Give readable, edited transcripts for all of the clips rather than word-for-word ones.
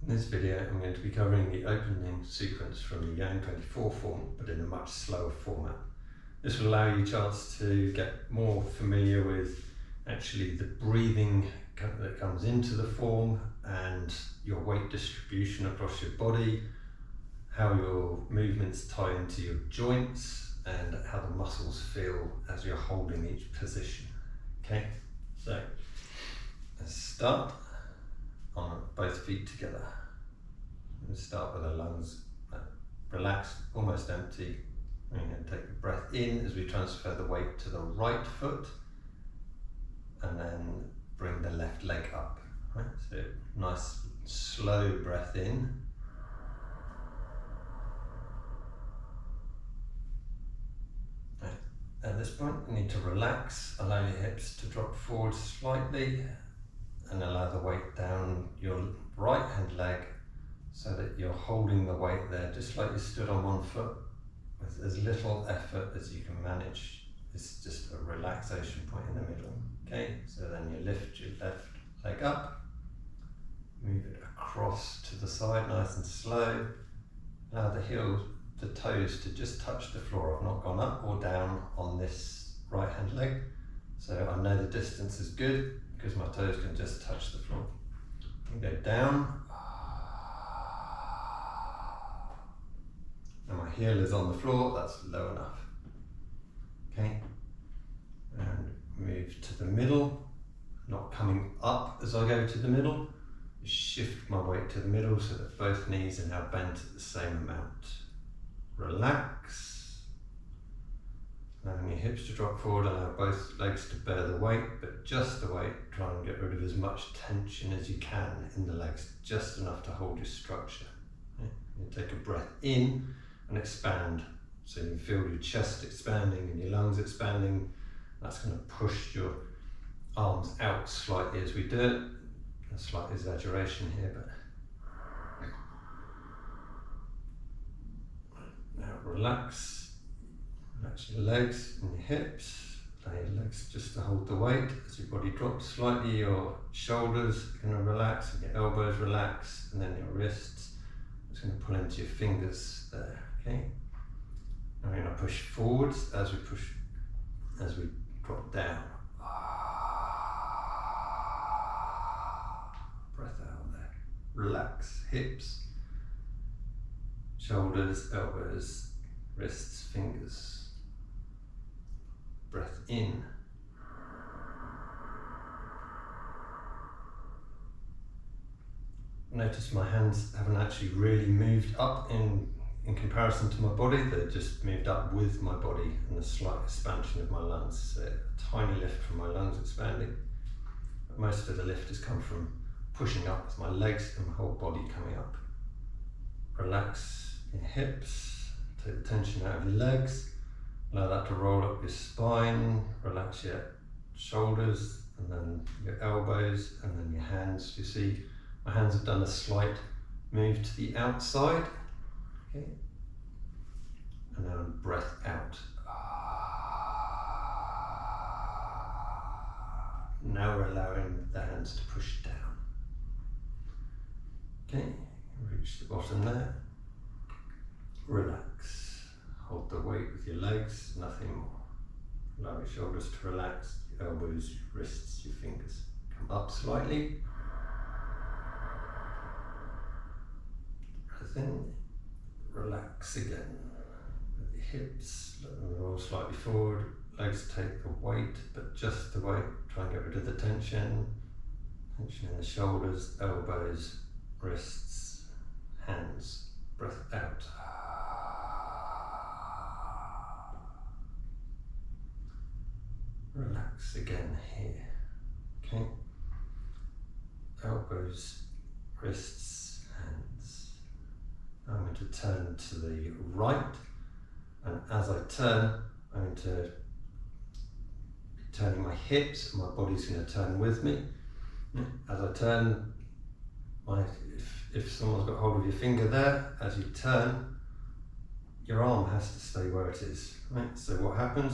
In this video I'm going to be covering the opening sequence from the Yang24 form, but in a much slower format. This will allow you a chance to get more familiar with actually the breathing that comes into the form and your weight distribution across your body, how your movements tie into your joints and how the muscles feel as you're holding each position. Okay, so let's start on both feet together. Let's start with the lungs relaxed, almost empty. We're going to take a breath in as we transfer the weight to the right foot and then bring the left leg up. Right? So nice slow breath in. Right. At this point you need to relax, allow your hips to drop forward slightly and allow the weight down your right hand leg so that you're holding the weight there just like you stood on one foot with as little effort as you can manage. It's just a relaxation point in the middle. Okay, so then you lift your left leg up, move it across to the side nice and slow. Allow the heels, the toes to just touch the floor. I've not gone up or down on this right hand leg, so I know the distance is good because my toes can just touch the floor. And go down. And my heel is on the floor, that's low enough. Okay, and move to the middle, not coming up as I go to the middle. Shift my weight to the middle so that both knees are now bent at the same amount. Relax. Allowing your hips to drop forward, allow both legs to bear the weight, but just the weight. Try and get rid of as much tension as you can in the legs, just enough to hold your structure. Okay. You take a breath in and expand, so you feel your chest expanding and your lungs expanding. That's going to push your arms out slightly as we do it. A slight exaggeration here, but now relax your legs and your hips. Allow your legs just to hold the weight as your body drops slightly. Your shoulders are going to relax and your elbows relax, and then your wrists. It's going to pull into your fingers there. Okay. Now we're going to push forwards as we drop down. Breath out there. Relax hips, shoulders, elbows, wrists, fingers. Breath in. Notice my hands haven't actually really moved up in comparison to my body. They've just moved up with my body and a slight expansion of my lungs. So a tiny lift from my lungs expanding. But most of the lift has come from pushing up with my legs and my whole body coming up. Relax your hips, take the tension out of your legs. Allow that to roll up your spine. Relax your shoulders and then your elbows and then your hands. You see my hands have done a slight move to the outside. Okay. And now breath out. Now we're allowing the hands to push down. Okay, reach the bottom there. Relax. Hold the weight with your legs, nothing more. Allow your shoulders to relax, your elbows, your wrists, your fingers. Come up slightly. Breath in. Relax again. With your hips, let them roll slightly forward. Legs take the weight, but just the weight. Try and get rid of the tension. Tension in the shoulders, elbows, wrists, hands. Breath out. Relax again here. Okay. Elbows, wrists, hands. Now I'm going to turn to the right, and as I turn, I'm going to be turning my hips, and my body's going to turn with me. As I turn, if someone's got hold of your finger there, as you turn, your arm has to stay where it is. Right? So what happens?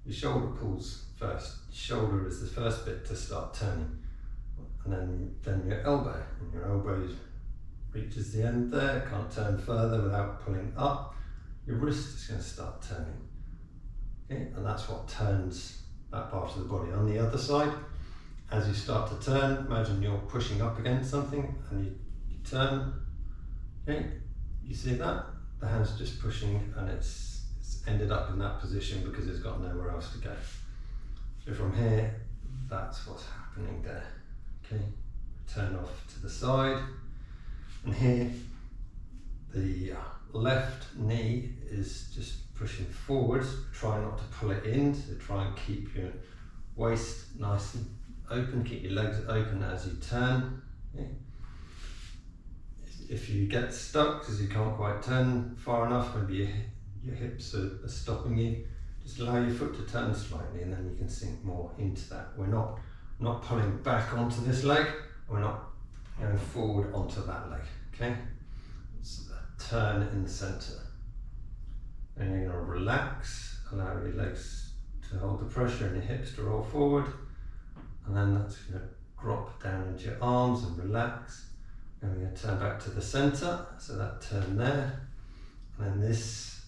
Your shoulder pulls first. Your shoulder is the first bit to start turning, and then your elbow, and your elbows reaches the end there, can't turn further without pulling up. Your wrist is going to start turning. Okay, and that's what turns that part of the body. On the other side, as you start to turn, imagine you're pushing up against something and you turn. Okay, you see that? The hand's just pushing and it's ended up in that position because it's got nowhere else to go. So from here, that's what's happening there. Okay, turn off to the side, and here the left knee is just pushing forwards. Try not to pull it in, so try and keep your waist nice and open, keep your legs open as you turn. Okay. If you get stuck because you can't quite turn far enough, maybe your hips are stopping you, just allow your foot to turn slightly and then you can sink more into that. We're not pulling back onto this leg, we're not going forward onto that leg, okay? It's a turn in the center. And you're going to relax, allow your legs to hold the pressure and your hips to roll forward, and then that's going to drop down into your arms and relax. And we're going to turn back to the center, so that turn there, and then this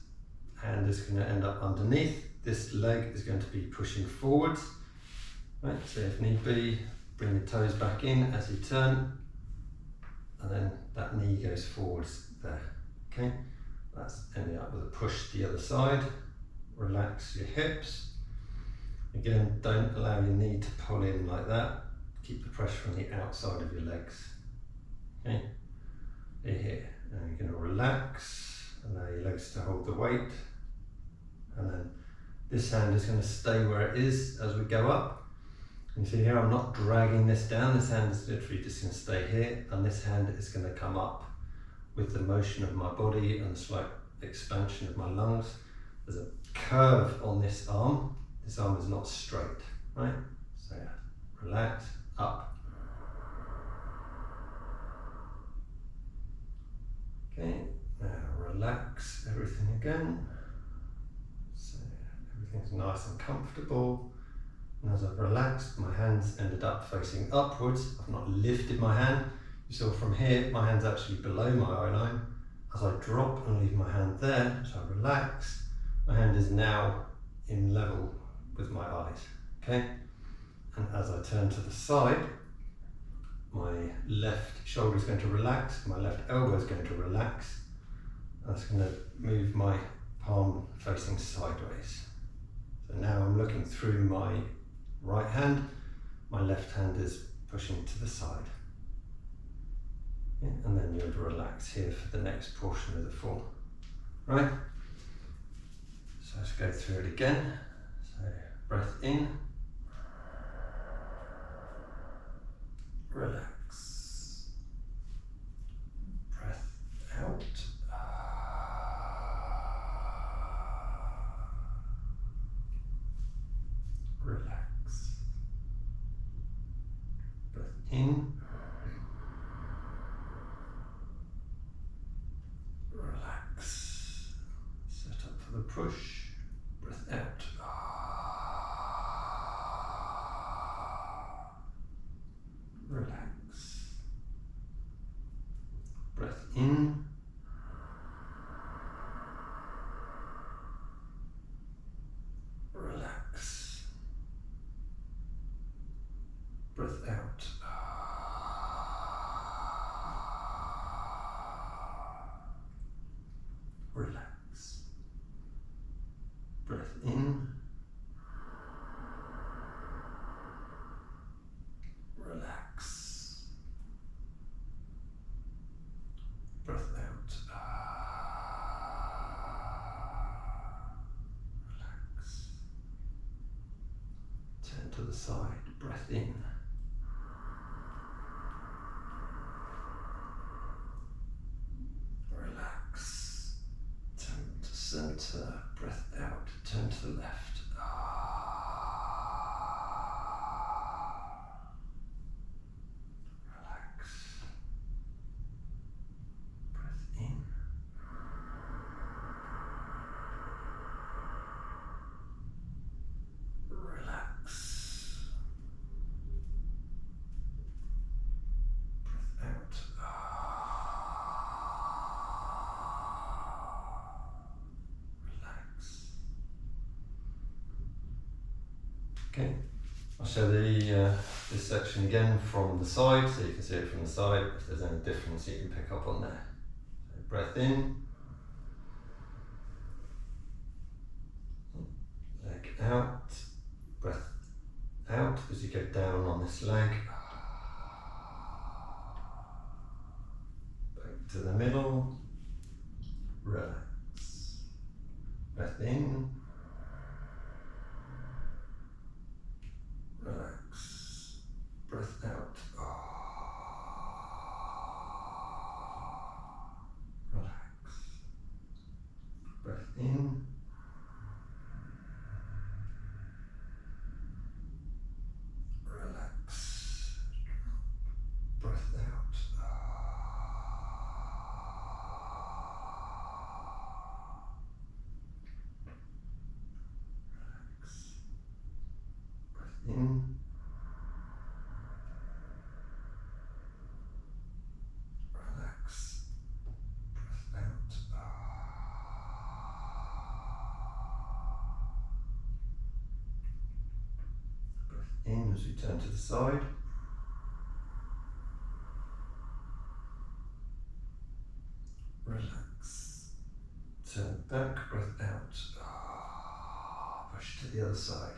hand is going to end up underneath. This leg is going to be pushing forwards, right? So if need be, bring your toes back in as you turn, and then that knee goes forwards there, okay? That's ending up with a push to the other side. Relax your hips. Again, don't allow your knee to pull in like that. Keep the pressure on the outside of your legs. Okay, here, and you're going to relax, allow your legs to hold the weight, and then this hand is going to stay where it is as we go up. And you see here, I'm not dragging this down, this hand is literally just going to stay here, and this hand is going to come up with the motion of my body and the slight expansion of my lungs. There's a curve on this arm is not straight, right? So yeah, relax, up. Okay, now relax everything again. So everything's nice and comfortable. And as I've relaxed, my hands ended up facing upwards. I've not lifted my hand. You saw from here, my hand's actually below my eye line. As I drop and leave my hand there, so I relax, my hand is now in level with my eyes, okay? And as I turn to the side, my left shoulder is going to relax, my left elbow is going to relax. That's going to move my palm facing sideways. So now I'm looking through my right hand, my left hand is pushing to the side. Yeah, and then you'd relax here for the next portion of the form, right? So let's go through it again. So breath in, relax, breath out, relax, breath in, relax, set up for the push, breath out. Relax. Breath in. Relax. Breath out. Relax. Breath in. Relax. Breath out. Relax. Turn to the side. Breath in. Relax. Turn to center. Breath out. Turn to the left. Okay, I'll show the this section again from the side, so you can see it from the side. If there's any difference, you can pick up on there. So breath in, leg out, breath out as you go down on this leg. Back to the middle, relax. Breath in, relax. Breath out. Relax. Breath in. Relax. Breath out. Relax. Breath in. Relax. Breath out. Breath in as we turn to the side. Relax. Turn back, breath out. Push to the other side.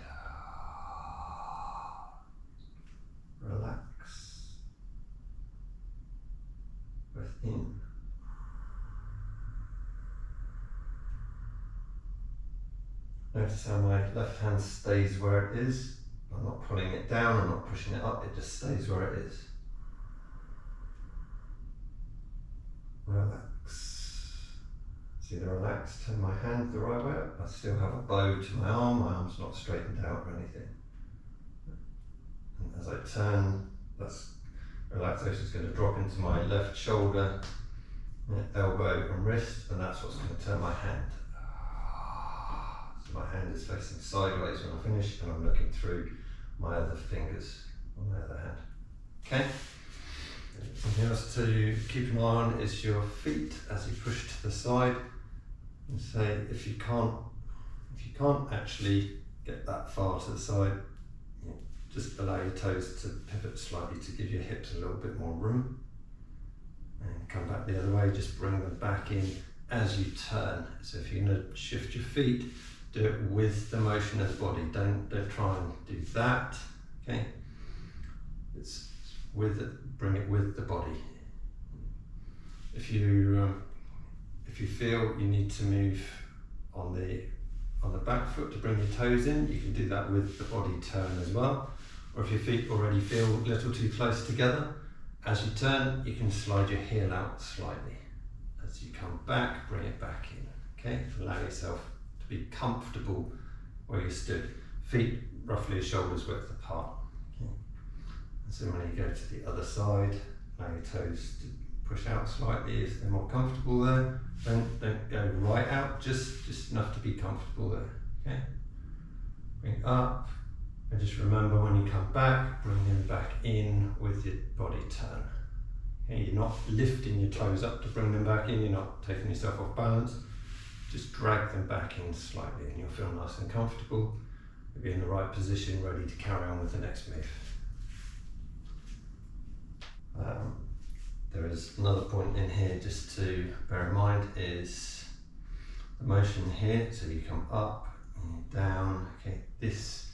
Relax. Breath in. Notice how my left hand stays where it is. I'm not pulling it down, I'm not pushing it up, it just stays where it is. Relax. See the relax, turn my hand the right way up. I still have a bow to my arm's not straightened out or anything. And as I turn, that's relaxation is going to drop into my left shoulder, elbow and wrist, and that's what's going to turn my hand. So my hand is facing sideways when I finish, and I'm looking through my other fingers on my other hand. Okay? Something else to keep an eye on is your feet as you push to the side. And say if you can't actually get that far to the side, just allow your toes to pivot slightly to give your hips a little bit more room. And come back the other way, just bring them back in as you turn. So if you're going to shift your feet, do it with the motion of the body. Don't try and do that. Okay? It's with it, bring it with the body. If you feel you need to move on the back foot to bring your toes in, you can do that with the body turn as well. Or if your feet already feel a little too close together, as you turn, you can slide your heel out slightly. As you come back, bring it back in. Okay? Allow yourself to be comfortable where you stood. Feet roughly a shoulder's width apart. Okay? And so when you go to the other side, allow your toes to push out slightly if they're more comfortable there. Don't go right out, just enough to be comfortable there. Okay? Bring up, and just remember when you come back, bring them back in with your body turn. Okay? You're not lifting your toes up to bring them back in, you're not taking yourself off balance. Just drag them back in slightly and you'll feel nice and comfortable. You'll be in the right position, ready to carry on with the next move. There is another point in here just to bear in mind is the motion here. So you come up and down, okay, this.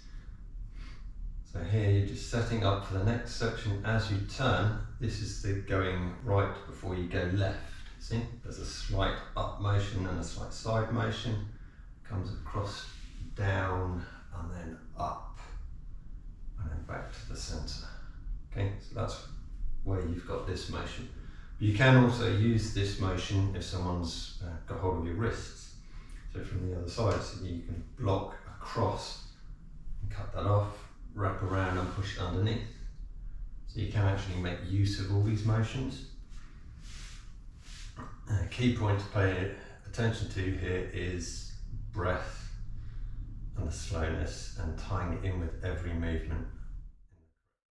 So here you're just setting up for the next section as you turn. This is the going right before you go left. See, there's a slight up motion and a slight side motion. Comes across, down, and then up, and then back to the center. Okay, so that's where you've got this motion. But you can also use this motion if someone's got hold of your wrists. So from the other side, so you can block across and cut that off, wrap around and push it underneath. So you can actually make use of all these motions. A key point to pay attention to here is breath and the slowness and tying it in with every movement.